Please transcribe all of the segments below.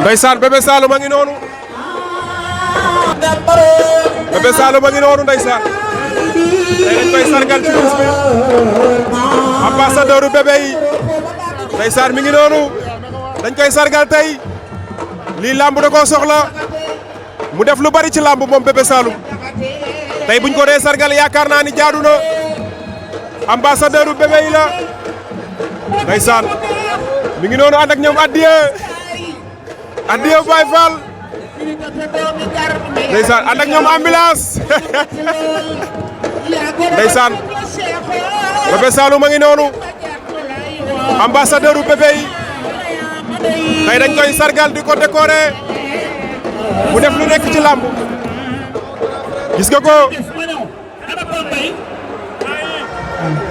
ndeysaan Bébé Saloum a ngi noonu Bébé Saloum a ngi noonu ndeysaan tey dañ koy sargal ci bis bi ambassadeur u bébé yi ndeysaan mi ngi noonu dañ koy sargal tey lii làmb da koo soxla mu def lu bari ci làmb moom Bébé Saloum tey buñ ko dee sargal yaakaar naa ni jaadu na ambassadeur u bébé yi la ndeysaan mi ngi noonu ànd ak ñoom addiya Baye Fall ndeysaan ànd ak ñoom ambulance ndeysaan Bébé Saloum a ngi noonu ambassadeur u bébé yi tey dañ koy sargal di ko décorer mu def lu nekk ci làmb gis nga ko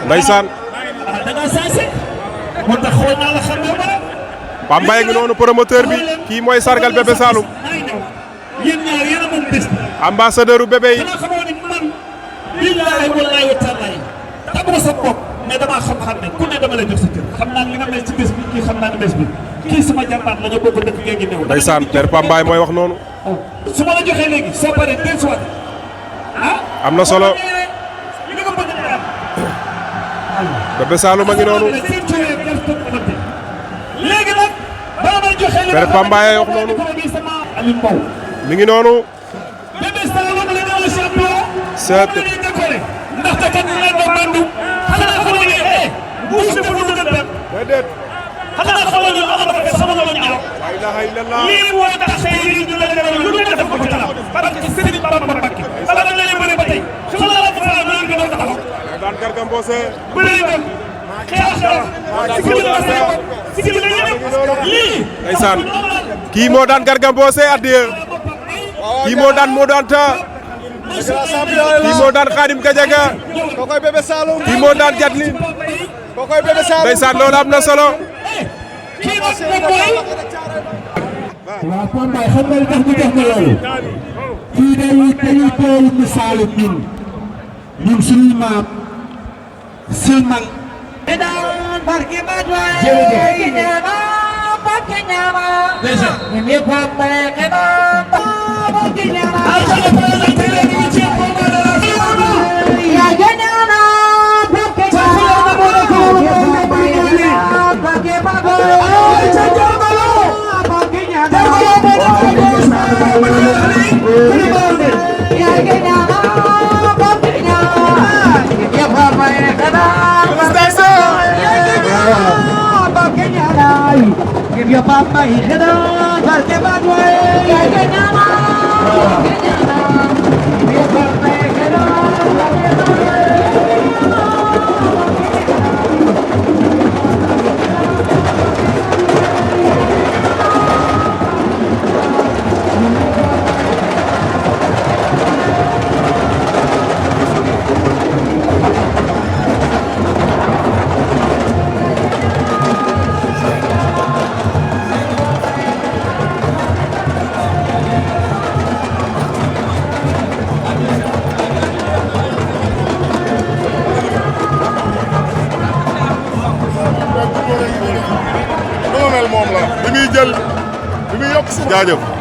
ndeysaan Pambaye ngi noonu promoteur bi kii mooy sargal Bébé Saloum ambassadeur u bébé yi mais dama xam-xam ne ku ne dama lay jox sa cër xam naa li nga mel ci bés bi kii xam naa ne bés bi kii sama jàmbaat la ñu bokk dëkk léegi néew. ndeysaan Père Pambaye mooy wax noonu. su ma la joxee léegi soo paree deux fois am na solo li nga bëgg a am. Bébé Saloum a ngi noonu. léegi nag bala may joxee li Père Pambaye wax noonu. mi ngi noonu. Bébé Saloum la ñu la champion. seet. ndaxte kat ñu leen doon bandu. xanaa xamoo ne buus dafa lu gën dem. déedéet. xanaa xamoo ne amal ko sama la ñaaw. la ilaha illallah. lii mooy tax tey jii ñu leen defal lu leen def ko ci kanam. parce que Serigne Bamba Mbacké. bala nga leen bëri ba tey. xanaa la fa ñu gën a taxaw. daan Garga Mbossé. bëri dem. xeex lii. ndeysaan kii moo daan Garga Mbossé addiya kii moo daan Modou Anta kii moo daan Khadim Gadiaga kokoy Bébé Saloum kii moo daan Jadlin kokoy Bébé Saloum ndeysaan loolu am na solo waaw Pambaye xam nga li tax ñu def na loolu fii dañuy tool misaalu ñun suñuy maam silman Give your papa a head on, but the bad moom la li muy jël li muy yokk si jaajëf